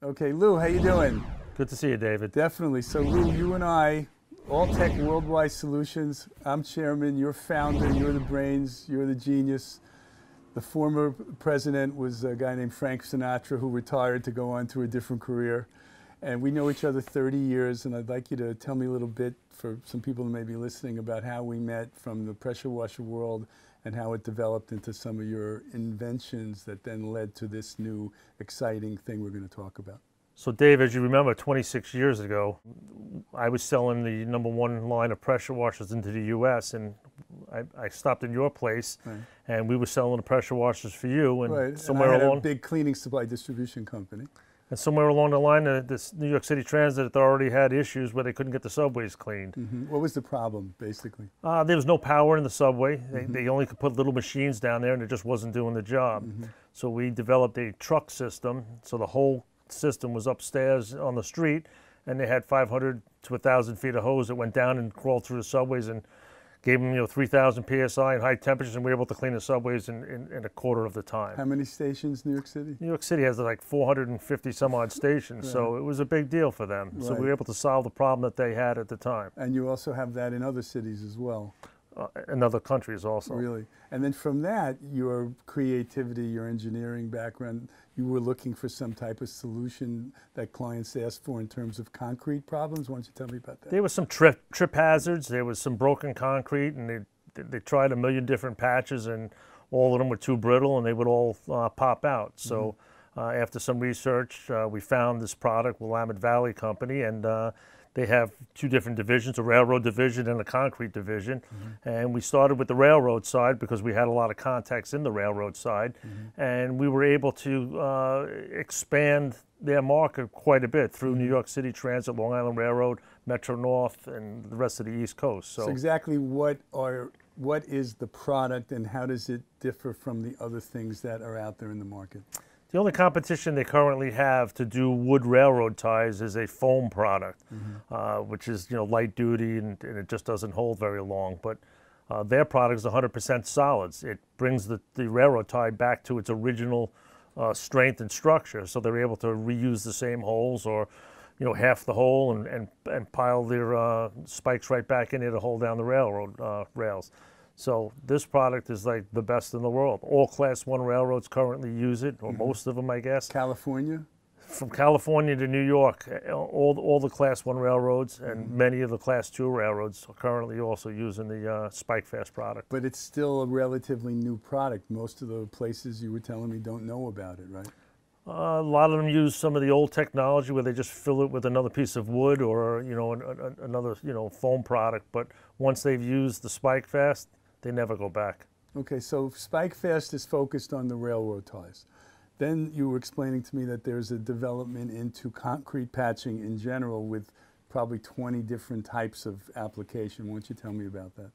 Okay, Lou, how you doing? Good to see you, David. Definitely. So Lou, you and I, All-Tech Worldwide Solutions, I'm chairman, you're founder, you're the brains, you're the genius. The former president was a guy named Frank Sinatra who retired to go on to a different career. And we know each other 30 years, and I'd like you to tell me a little bit, for some people who may be listening, about how we met from the pressure washer world and how it developed into some of your inventions that then led to this new exciting thing we're going to talk about. So Dave, as you remember, 26 years ago, I was selling the #1 line of pressure washers into the U.S., and I stopped in your place, Right. and we were selling the pressure washers for you, and Right. somewhere and I had along a big cleaning supply distribution company. and somewhere along the line, this New York City Transit Authority had issues where they couldn't get the subways cleaned. What was the problem, basically? There was no power in the subway. They only could put little machines down there, and it just wasn't doing the job. So we developed a truck system, so the whole system was upstairs on the street, and they had 500 to 1,000 feet of hose that went down and crawled through the subways and gave them 3,000 psi and high temperatures, and we were able to clean the subways in a quarter of the time. How many stations, New York City? New York City has like 450 some odd stations, so it was a big deal for them. So we were able to solve the problem that they had at the time. And you also have that in other cities as well. In other countries also. Really? And then from that, your creativity, your engineering background, you were looking for some type of solution that clients asked for in terms of concrete problems. Why don't you tell me about that? There was some trip hazards. There was some broken concrete, and they tried a million different patches, and all of them were too brittle, and they would all pop out. So after some research, we found this product, Willamette Valley Company, and they have two different divisions, a railroad division and a concrete division. And we started with the railroad side because we had a lot of contacts in the railroad side. And we were able to expand their market quite a bit through New York City Transit, Long Island Railroad, Metro North, and the rest of the East Coast. So exactly what is the product, and how does it differ from the other things that are out there in the market? The only competition they currently have to do wood railroad ties is a foam product, which is light duty, and it just doesn't hold very long. But their product is 100% solids. It brings the railroad tie back to its original strength and structure, so they're able to reuse the same holes, or half the hole, and pile their spikes right back in there to hold down the railroad rails. So this product is like the best in the world. All Class 1 railroads currently use it, or most of them, I guess. California? From California to New York, all the Class 1 railroads and many of the Class 2 railroads are currently also using the Spike Fast product. But it's still a relatively new product. Most of the places you were telling me don't know about it, right? A lot of them use some of the old technology where they just fill it with another piece of wood, or another foam product. But once they've used the Spike Fast, they never go back. Okay, so Spike Fast is focused on the railroad ties. Then you were explaining to me that there's a development into concrete patching in general with probably 20 different types of application. Why don't you tell me about that?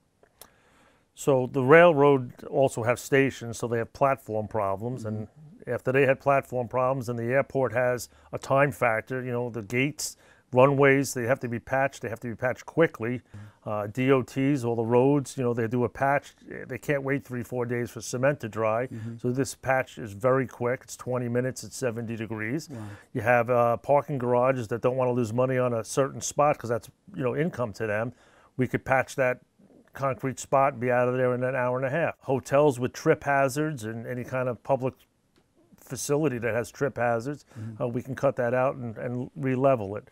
So the railroad also have stations, so they have platform problems, and after they had platform problems, and the airport has a time factor, the gates, runways, they have to be patched. They have to be patched quickly. DOTs, all the roads, they do a patch. They can't wait 3-4 days for cement to dry. So this patch is very quick. It's 20 minutes at 70 degrees. Wow. You have parking garages that don't want to lose money on a certain spot because that's income to them. We could patch that concrete spot and be out of there in an hour and a half. Hotels with trip hazards and any kind of public facility that has trip hazards, we can cut that out and re-level it.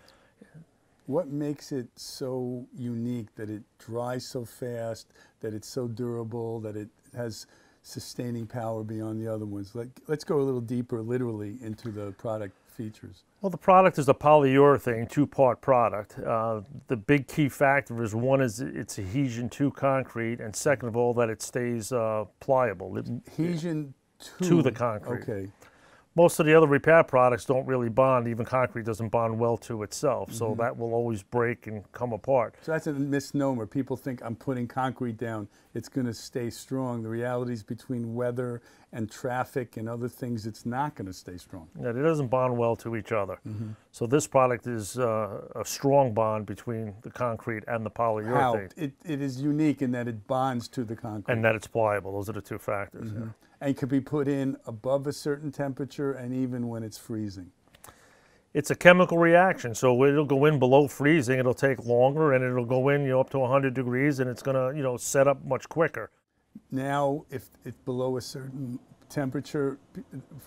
What makes it so unique that it dries so fast, that it's so durable, that it has sustaining power beyond the other ones? Let's go a little deeper, literally, into the product features. Well, the product is a polyurethane two-part product. The big key factor is, one is its adhesion to concrete, and second of all, that it stays pliable. Adhesion to the concrete. Okay. Most of the other repair products don't really bond. Even concrete doesn't bond well to itself, so that will always break and come apart. So that's a misnomer. People think I'm putting concrete down, it's going to stay strong. The reality is, between weather and traffic and other things, it's not going to stay strong. Yeah, it doesn't bond well to each other. So this product is a strong bond between the concrete and the polyurethane. How? It is unique in that it bonds to the concrete. And that it's pliable. Those are the two factors. Yeah. And it could be put in above a certain temperature and even when it's freezing. It's a chemical reaction, so it'll go in below freezing. It'll take longer, and it'll go in, up to 100 degrees, and it's gonna, set up much quicker. Now, if it's below a certain temperature,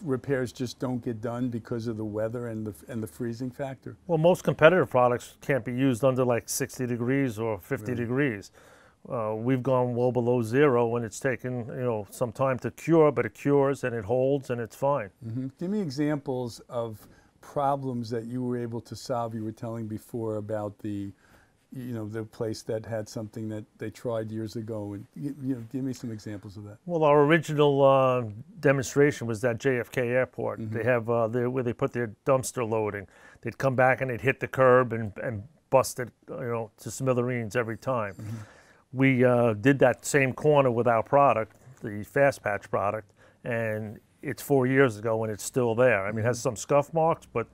repairs just don't get done because of the weather and the freezing factor. Well, most competitive products can't be used under like 60 degrees or 50 Really? degrees. We've gone well below zero, and it's taken, some time to cure, but it cures and it holds and it's fine. Give me examples of problems that you were able to solve. You were telling before about the place that had something that they tried years ago, and give me some examples of that. Well, our original demonstration was at JFK Airport. They have where they put their dumpster loading. They'd come back and they'd hit the curb and bust it, to smithereens every time. We did that same corner with our product, the Fast Patch product, and it's 4 years ago and it's still there. I mean, it has some scuff marks, but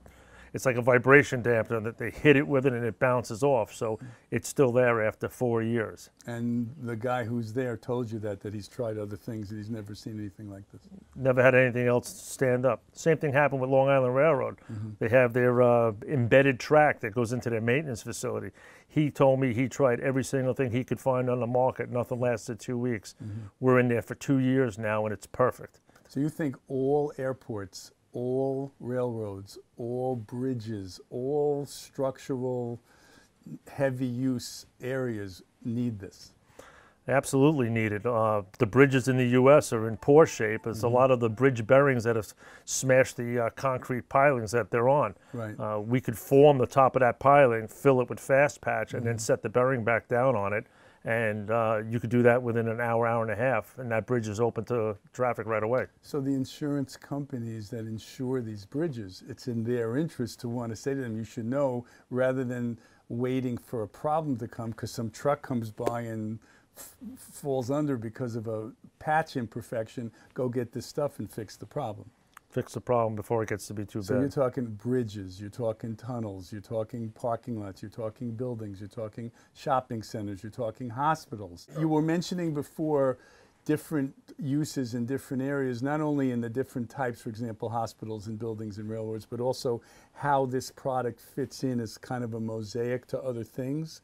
it's like a vibration dampener that they hit it with it and it bounces off. So it's still there after 4 years. And the guy who's there told you that he's tried other things, that he's never seen anything like this. Never had anything else stand up. Same thing happened with Long Island Railroad. They have their embedded track that goes into their maintenance facility. He told me he tried every single thing he could find on the market. Nothing lasted 2 weeks. We're in there for 2 years now and it's perfect. So you think all airports, all railroads, all bridges, all structural heavy use areas need this? Absolutely needed. The bridges in the U.S. are in poor shape. There's a lot of the bridge bearings that have smashed the concrete pilings that they're on. Right. We could form the top of that piling, fill it with Fast Patch, and then set the bearing back down on it. And you could do that within an hour, hour and a half, and that bridge is open to traffic right away. So the insurance companies that insure these bridges, it's in their interest to want to say to them, you should know, rather than waiting for a problem to come because some truck comes by and falls under because of a patch imperfection, go get this stuff and fix the problem. Fix the problem before it gets to be too So bad. you're talking bridges, you're talking tunnels, you're talking parking lots, you're talking buildings, you're talking shopping centers, you're talking hospitals. You were mentioning before different uses in different areas, not only in the different types, for example, hospitals and buildings and railroads, but also how this product fits in as kind of a mosaic to other things.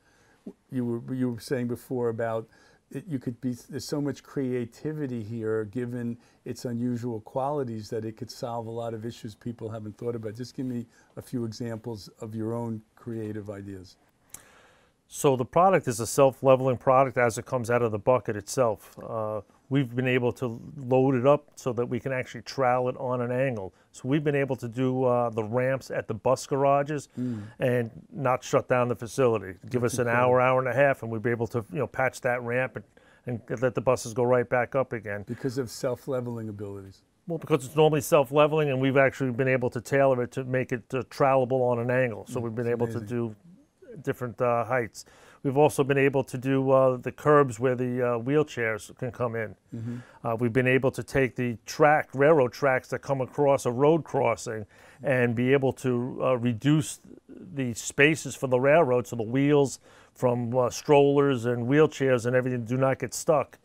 You were saying before about there's so much creativity here given its unusual qualities that it could solve a lot of issues people haven't thought about. Just give me a few examples of your own creative ideas. So the product is a self-leveling product as it comes out of the bucket itself. We've been able to load it up so that we can actually trowel it on an angle. So we've been able to do the ramps at the bus garages and not shut down the facility. Give us an hour, hour and a half, and we'd be able to patch that ramp and let the buses go right back up again. Because of self-leveling abilities. Well, because it's normally self-leveling, and we've actually been able to tailor it to make it trowelable on an angle. So we've been able to do different heights. We've also been able to do the curbs where the wheelchairs can come in. We've been able to take the railroad tracks that come across a road crossing and be able to reduce the spaces for the railroad so the wheels from strollers and wheelchairs and everything do not get stuck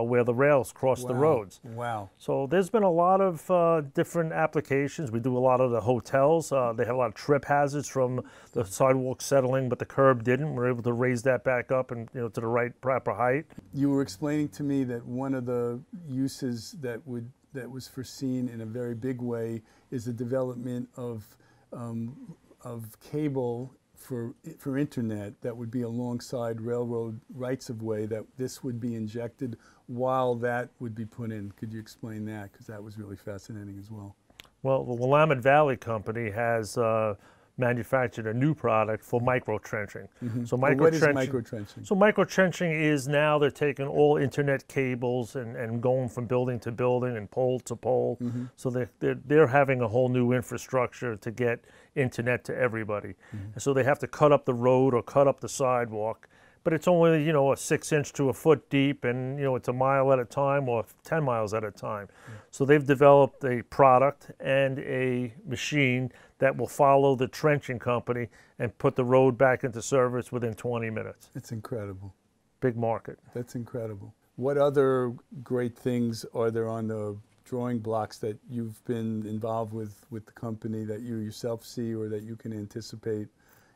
where the rails cross the roads. Wow. So there's been a lot of different applications. We do a lot of the hotels. They have a lot of trip hazards from the sidewalk settling, but the curb didn't. We're able to raise that back up and to the right proper height. You were explaining to me that one of the uses that was foreseen in a very big way is the development of cable for internet that would be alongside railroad rights-of-way, that this would be injected while that would be put in. Could you explain that? Because that was really fascinating as well. Well, the Willamette Valley Company has manufactured a new product for micro-trenching. So What is micro-trenching? So micro-trenching is now they're taking all internet cables and going from building to building and pole to pole. So they're having a whole new infrastructure to get internet to everybody. And so they have to cut up the road or cut up the sidewalk. But it's only, a 6 inch to a foot deep, and, it's a mile at a time or 10 miles at a time. So they've developed a product and a machine that will follow the trenching company and put the road back into service within 20 minutes. It's incredible. Big market. That's incredible. What other great things are there on the drawing blocks that you've been involved with the company that you yourself see or that you can anticipate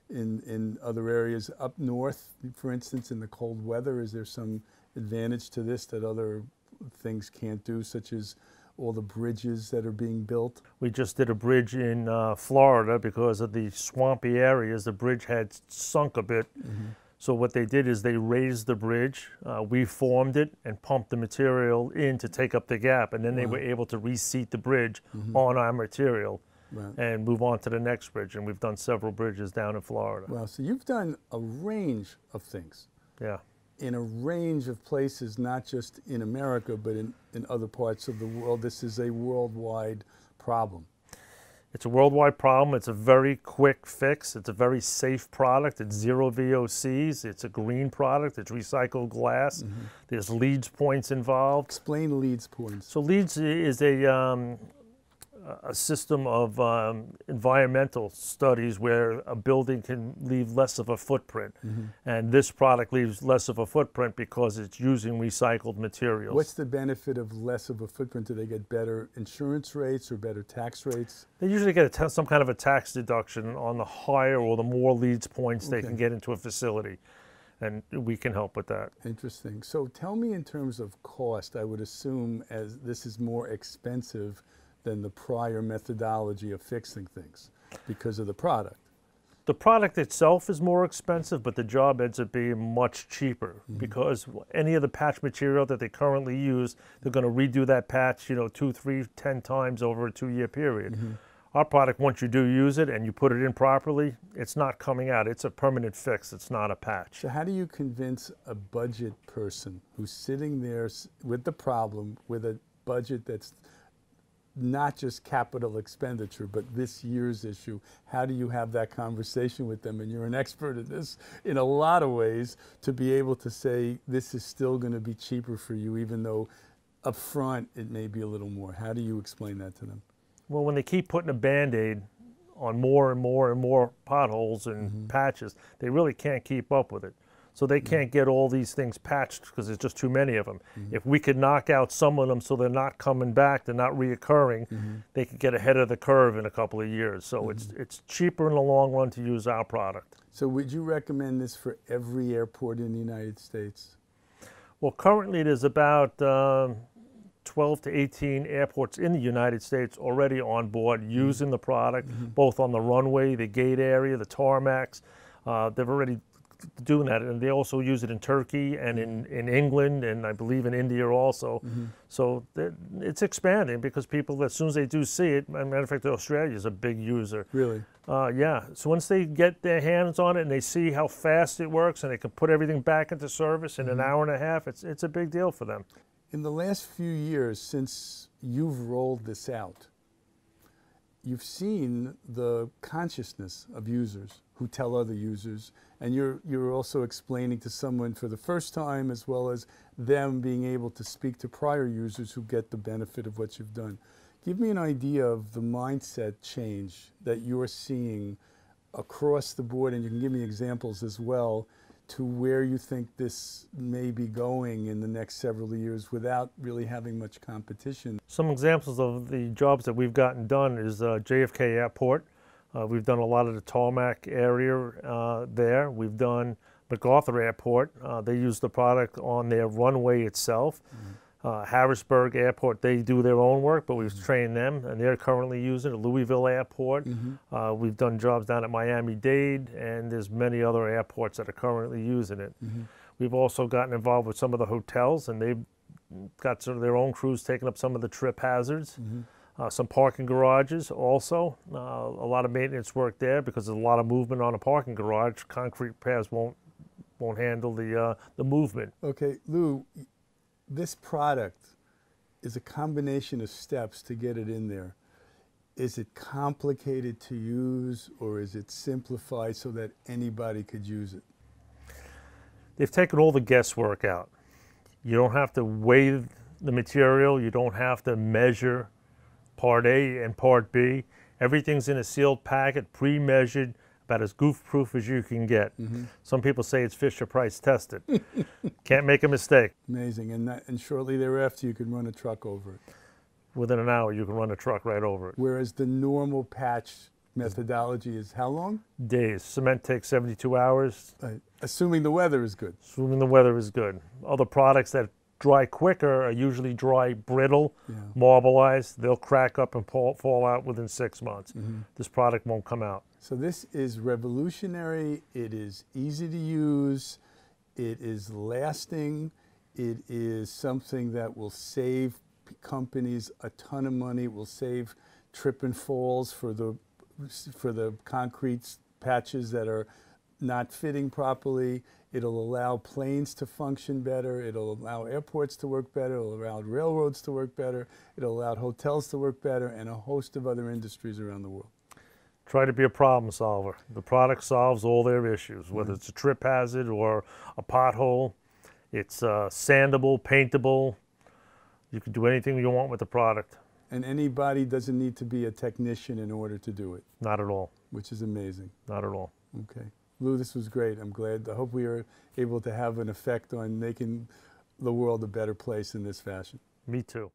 in other areas up north, for instance, in the cold weather? Is there some advantage to this that other things can't do, such as all the bridges that are being built? We just did a bridge in Florida because of the swampy areas. The bridge had sunk a bit. So what they did is they raised the bridge, we formed it and pumped the material in to take up the gap, and then they were able to reseat the bridge on our material and move on to the next bridge. And we've done several bridges down in Florida. Wow, so you've done a range of things. Yeah. In a range of places, not just in America, but in other parts of the world. This is a worldwide problem. It's a worldwide problem. It's a very quick fix. It's a very safe product. It's zero VOCs. It's a green product. It's recycled glass. There's Leeds points involved. Explain Leeds points. So Leeds is a system of environmental studies where a building can leave less of a footprint. And this product leaves less of a footprint because it's using recycled materials. What's the benefit of less of a footprint? Do they get better insurance rates or better tax rates? They usually get some kind of a tax deduction on the higher or the more Leeds points they can get into a facility. And we can help with that. Interesting. So tell me, in terms of cost, I would assume as this is more expensive than the prior methodology of fixing things because of the product. The product itself is more expensive, but the job ends up being much cheaper because any of the patch material that they currently use, they're going to redo that patch, 2, 3, 10 times over a 2-year period. Our product, once you do use it and you put it in properly, it's not coming out. It's a permanent fix. It's not a patch. So how do you convince a budget person who's sitting there with the problem, with a budget that's not just capital expenditure, but this year's issue? How do you have that conversation with them? And you're an expert at this in a lot of ways, to be able to say this is still going to be cheaper for you, even though up front it may be a little more. How do you explain that to them? Well, when they keep putting a Band-Aid on more and more and more potholes and patches, they really can't keep up with it. So they can't get all these things patched because there's just too many of them. If we could knock out some of them so they're not coming back, they're not reoccurring, they could get ahead of the curve in a couple of years. So it's cheaper in the long run to use our product. So would you recommend this for every airport in the United States? Well, currently there's about 12 to 18 airports in the United States already on board using the product, both on the runway, the gate area, the tarmacs. They've already doing that, and they also use it in Turkey and in England, and I believe in India also. So it's expanding because people, as soon as they do see it, as a matter of fact, Australia is a big user. Really? Yeah. So once they get their hands on it and they see how fast it works and they can put everything back into service in an hour and a half, it's a big deal for them. In the last few years since you've rolled this out, you've seen the consciousness of users who tell other users, and you're also explaining to someone for the first time, as well as them being able to speak to prior users who get the benefit of what you've done. Give me an idea of the mindset change that you're seeing across the board, and you can give me examples as well, to where you think this may be going in the next several years without really having much competition. Some examples of the jobs that we've gotten done is JFK Airport. We've done a lot of the tarmac area there. We've done MacArthur Airport. They use the product on their runway itself. Harrisburg Airport, they do their own work, but we've trained them, and they're currently using it. Louisville Airport. We've done jobs down at Miami-Dade, and there's many other airports that are currently using it. We've also gotten involved with some of the hotels, and they've got sort of their own crews taking up some of the trip hazards. Some parking garages also, a lot of maintenance work there because there's a lot of movement on a parking garage. Concrete paths won't handle the movement. Okay, Lou, this product is a combination of steps to get it in there. Is it complicated to use, or is it simplified so that anybody could use it? They've taken all the guesswork out. You don't have to weigh the material. You don't have to measure Part A and Part B. Everything's in a sealed packet, pre-measured, about as goof-proof as you can get. Some people say it's Fisher-Price tested. Can't make a mistake. Amazing. And shortly thereafter, you can run a truck over it. within an hour you can run a truck right over it. Whereas the normal patch methodology is how long? Days. Cement takes 72 hours, Assuming the weather is good. assuming the weather is good. Other products that dry quicker are usually dry, brittle, marbleized. They'll crack up and fall out within 6 months. This product won't come out. So this is revolutionary. It is easy to use. It is lasting. It is something that will save companies a ton of money. It will save trip and falls for the concrete patches that are not fitting properly. It'll allow planes to function better. It'll allow airports to work better. It'll allow railroads to work better. It'll allow hotels to work better, and a host of other industries around the world. Try to be a problem solver. The product solves all their issues, whether it's a trip hazard or a pothole. It's sandable, paintable. You can do anything you want with the product. And anybody doesn't need to be a technician in order to do it. Not at all. Which is amazing. Not at all. Okay. Lou, this was great. I'm glad. I hope we are able to have an effect on making the world a better place in this fashion. Me too.